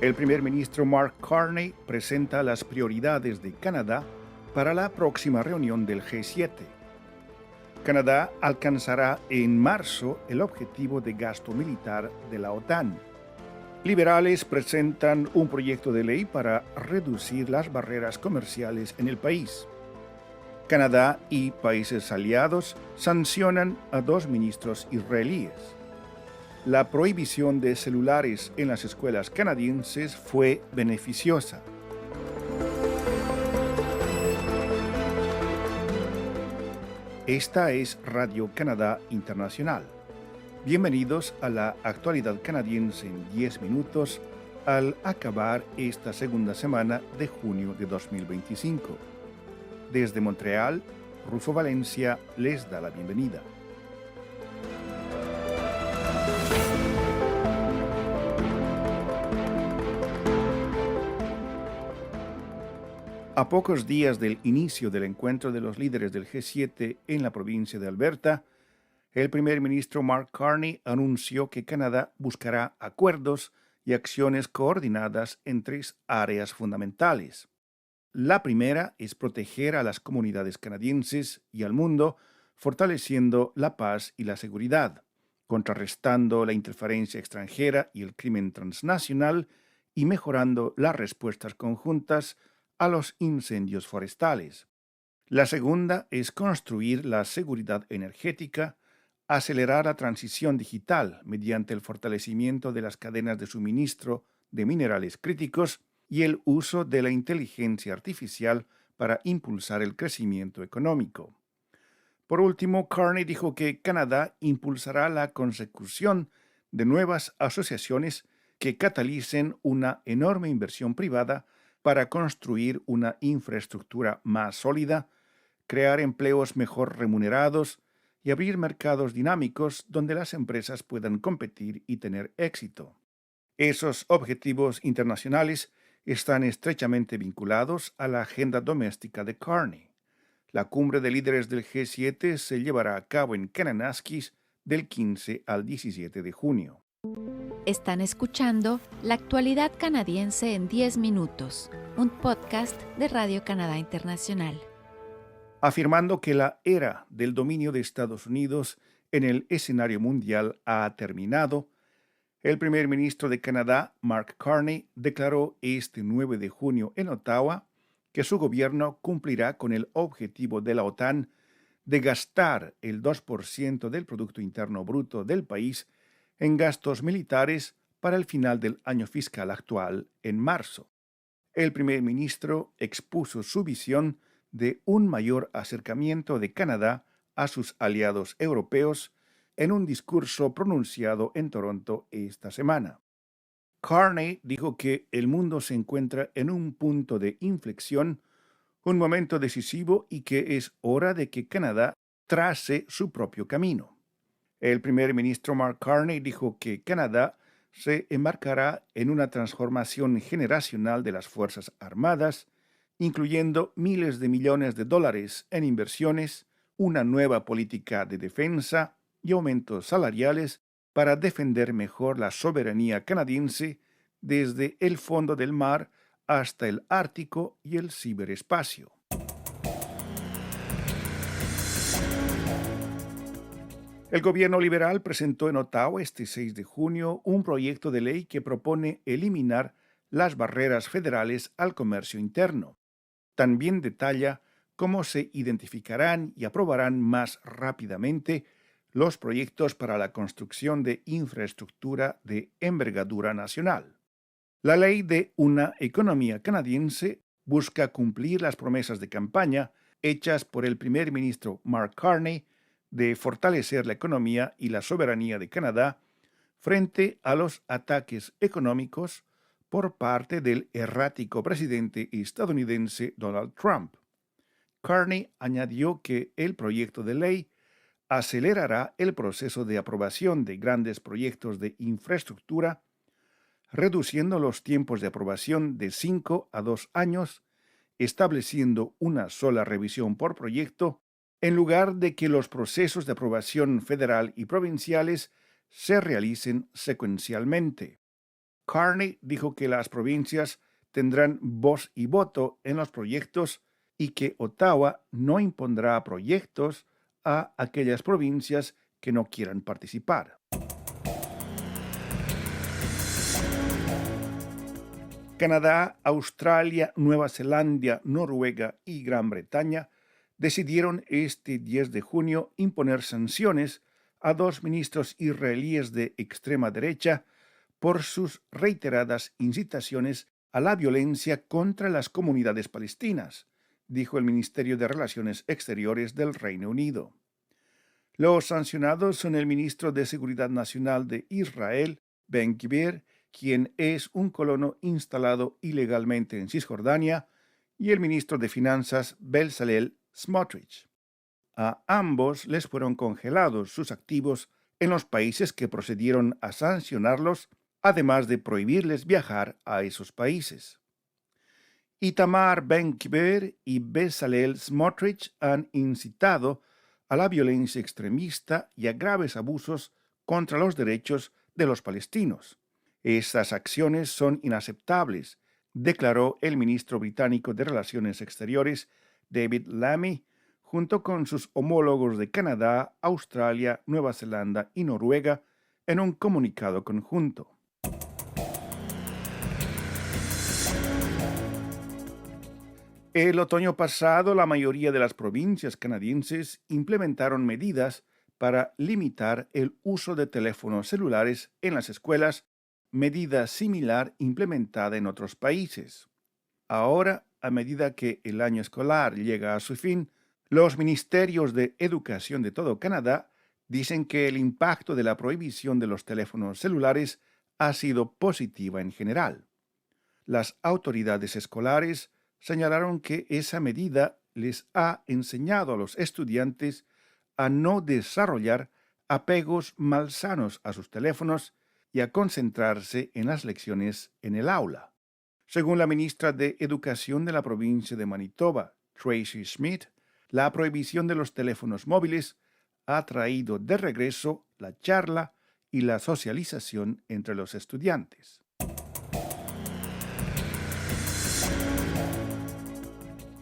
El primer ministro Mark Carney presenta las prioridades de Canadá para la próxima reunión del G7. Canadá alcanzará en marzo el objetivo de gasto militar de la OTAN. Liberales presentan un proyecto de ley para reducir las barreras comerciales en el país. Canadá y países aliados sancionan a 2 ministros israelíes. La prohibición de celulares en las escuelas canadienses fue beneficiosa. Esta es Radio Canadá Internacional. Bienvenidos a la actualidad canadiense en 10 minutos al acabar esta segunda semana de junio de 2025. Desde Montreal, Rufo Valencia les da la bienvenida. A pocos días del inicio del encuentro de los líderes del G7 en la provincia de Alberta, el primer ministro Mark Carney anunció que Canadá buscará acuerdos y acciones coordinadas en 3 áreas fundamentales. La primera es proteger a las comunidades canadienses y al mundo, fortaleciendo la paz y la seguridad, contrarrestando la interferencia extranjera y el crimen transnacional y mejorando las respuestas conjuntas a los incendios forestales. La segunda es construir la seguridad energética, acelerar la transición digital mediante el fortalecimiento de las cadenas de suministro de minerales críticos y el uso de la inteligencia artificial para impulsar el crecimiento económico. Por último, Carney dijo que Canadá impulsará la consecución de nuevas asociaciones que catalicen una enorme inversión privada para construir una infraestructura más sólida, crear empleos mejor remunerados y abrir mercados dinámicos donde las empresas puedan competir y tener éxito. Esos objetivos internacionales están estrechamente vinculados a la agenda doméstica de Carney. La cumbre de líderes del G7 se llevará a cabo en Kananaskis del 15 al 17 de junio. Están escuchando La actualidad canadiense en 10 minutos, un podcast de Radio Canadá Internacional. Afirmando que la era del dominio de Estados Unidos en el escenario mundial ha terminado, el primer ministro de Canadá, Mark Carney, declaró este 9 de junio en Ottawa que su gobierno cumplirá con el objetivo de la OTAN de gastar el 2% del Producto Interno Bruto del país en gastos militares para el final del año fiscal actual, en marzo. El primer ministro expuso su visión de un mayor acercamiento de Canadá a sus aliados europeos en un discurso pronunciado en Toronto esta semana. Carney dijo que el mundo se encuentra en un punto de inflexión, un momento decisivo y que es hora de que Canadá trace su propio camino. El primer ministro Mark Carney dijo que Canadá se embarcará en una transformación generacional de las Fuerzas Armadas, incluyendo miles de millones de dólares en inversiones, una nueva política de defensa y aumentos salariales para defender mejor la soberanía canadiense desde el fondo del mar hasta el Ártico y el ciberespacio. El gobierno liberal presentó en Ottawa este 6 de junio un proyecto de ley que propone eliminar las barreras federales al comercio interno. También detalla cómo se identificarán y aprobarán más rápidamente los proyectos para la construcción de infraestructura de envergadura nacional. La ley de una economía canadiense busca cumplir las promesas de campaña hechas por el primer ministro Mark Carney de fortalecer la economía y la soberanía de Canadá frente a los ataques económicos por parte del errático presidente estadounidense Donald Trump. Carney añadió que el proyecto de ley acelerará el proceso de aprobación de grandes proyectos de infraestructura, reduciendo los tiempos de aprobación de 5 a 2 años, estableciendo una sola revisión por proyecto, en lugar de que los procesos de aprobación federal y provinciales se realicen secuencialmente. Carney dijo que las provincias tendrán voz y voto en los proyectos y que Ottawa no impondrá proyectos a aquellas provincias que no quieran participar. Canadá, Australia, Nueva Zelanda, Noruega y Gran Bretaña decidieron este 10 de junio imponer sanciones a dos ministros israelíes de extrema derecha por sus reiteradas incitaciones a la violencia contra las comunidades palestinas, dijo el Ministerio de Relaciones Exteriores del Reino Unido. Los sancionados son el ministro de Seguridad Nacional de Israel, Ben-Gvir, quien es un colono instalado ilegalmente en Cisjordania, y el ministro de Finanzas, Bezalel Smotrich. A ambos les fueron congelados sus activos en los países que procedieron a sancionarlos, además de prohibirles viajar a esos países. Itamar Ben-Gvir y Bezalel Smotrich han incitado a la violencia extremista y a graves abusos contra los derechos de los palestinos. Estas acciones son inaceptables, declaró el ministro británico de Relaciones Exteriores, David Lammy, junto con sus homólogos de Canadá, Australia, Nueva Zelanda y Noruega, en un comunicado conjunto. El otoño pasado, la mayoría de las provincias canadienses implementaron medidas para limitar el uso de teléfonos celulares en las escuelas, medida similar implementada en otros países. Ahora, a medida que el año escolar llega a su fin, los ministerios de educación de todo Canadá dicen que el impacto de la prohibición de los teléfonos celulares ha sido positiva en general. Las autoridades escolares señalaron que esa medida les ha enseñado a los estudiantes a no desarrollar apegos malsanos a sus teléfonos y a concentrarse en las lecciones en el aula. Según la ministra de Educación de la provincia de Manitoba, Tracy Schmidt, la prohibición de los teléfonos móviles ha traído de regreso la charla y la socialización entre los estudiantes.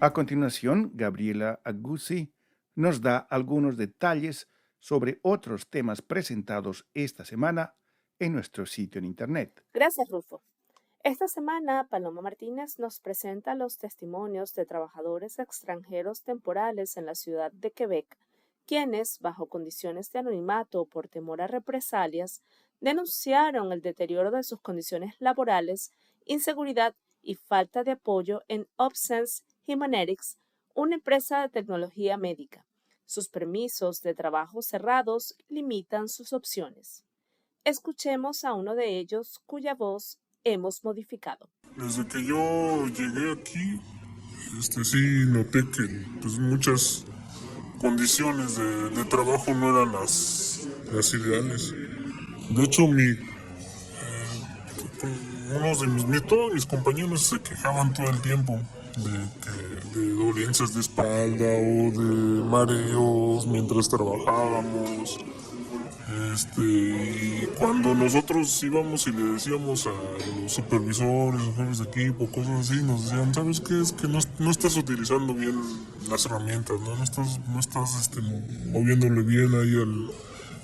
A continuación, Gabriela Aguzzi nos da algunos detalles sobre otros temas presentados esta semana en nuestro sitio en Internet. Gracias, Rufo. Esta semana, Paloma Martínez nos presenta los testimonios de trabajadores extranjeros temporales en la ciudad de Quebec, quienes, bajo condiciones de anonimato o por temor a represalias, denunciaron el deterioro de sus condiciones laborales, inseguridad y falta de apoyo en Opsense Humanetics, una empresa de tecnología médica. Sus permisos de trabajo cerrados limitan sus opciones. Escuchemos a uno de ellos cuya voz hemos modificado. Desde que yo llegué aquí, sí noté que muchas condiciones de trabajo no eran las ideales. De hecho, todos mis compañeros se quejaban todo el tiempo de dolencias de espalda o de mareos mientras trabajábamos. Y cuando nosotros íbamos y le decíamos a los supervisores, los jefes de equipo, cosas así, nos decían, ¿sabes qué? Es que no estás utilizando bien las herramientas, no estás moviéndole bien ahí al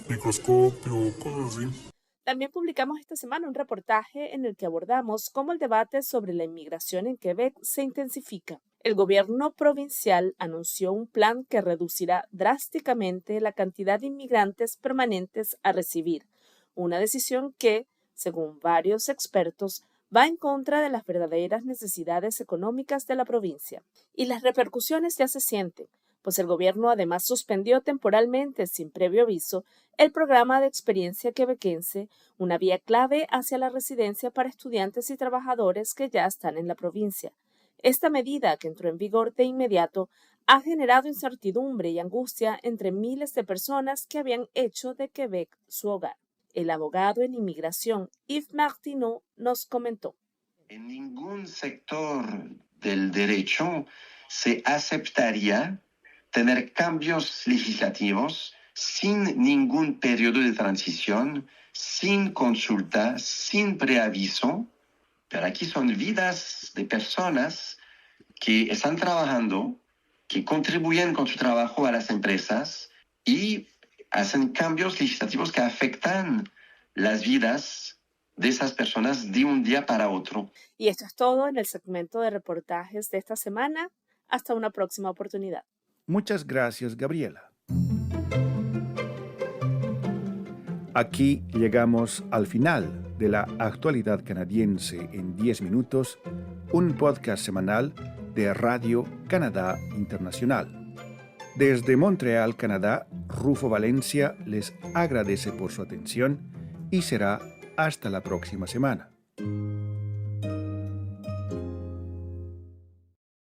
microscopio, cosas así. También publicamos esta semana un reportaje en el que abordamos cómo el debate sobre la inmigración en Quebec se intensifica. El gobierno provincial anunció un plan que reducirá drásticamente la cantidad de inmigrantes permanentes a recibir, una decisión que, según varios expertos, va en contra de las verdaderas necesidades económicas de la provincia. Y las repercusiones ya se sienten, pues el gobierno además suspendió temporalmente, sin previo aviso, el programa de experiencia quebequense, una vía clave hacia la residencia para estudiantes y trabajadores que ya están en la provincia. Esta medida, que entró en vigor de inmediato, ha generado incertidumbre y angustia entre miles de personas que habían hecho de Quebec su hogar. El abogado en inmigración, Yves Martineau, nos comentó. En ningún sector del derecho se aceptaría tener cambios legislativos sin ningún periodo de transición, sin consulta, sin preaviso, pero aquí son vidas de personas que están trabajando, que contribuyen con su trabajo a las empresas y hacen cambios legislativos que afectan las vidas de esas personas de un día para otro. Y esto es todo en el segmento de reportajes de esta semana. Hasta una próxima oportunidad. Muchas gracias, Gabriela. Aquí llegamos al final de la actualidad canadiense en 10 minutos, un podcast semanal de Radio Canadá Internacional. Desde Montreal, Canadá, Rufo Valencia les agradece por su atención y será hasta la próxima semana.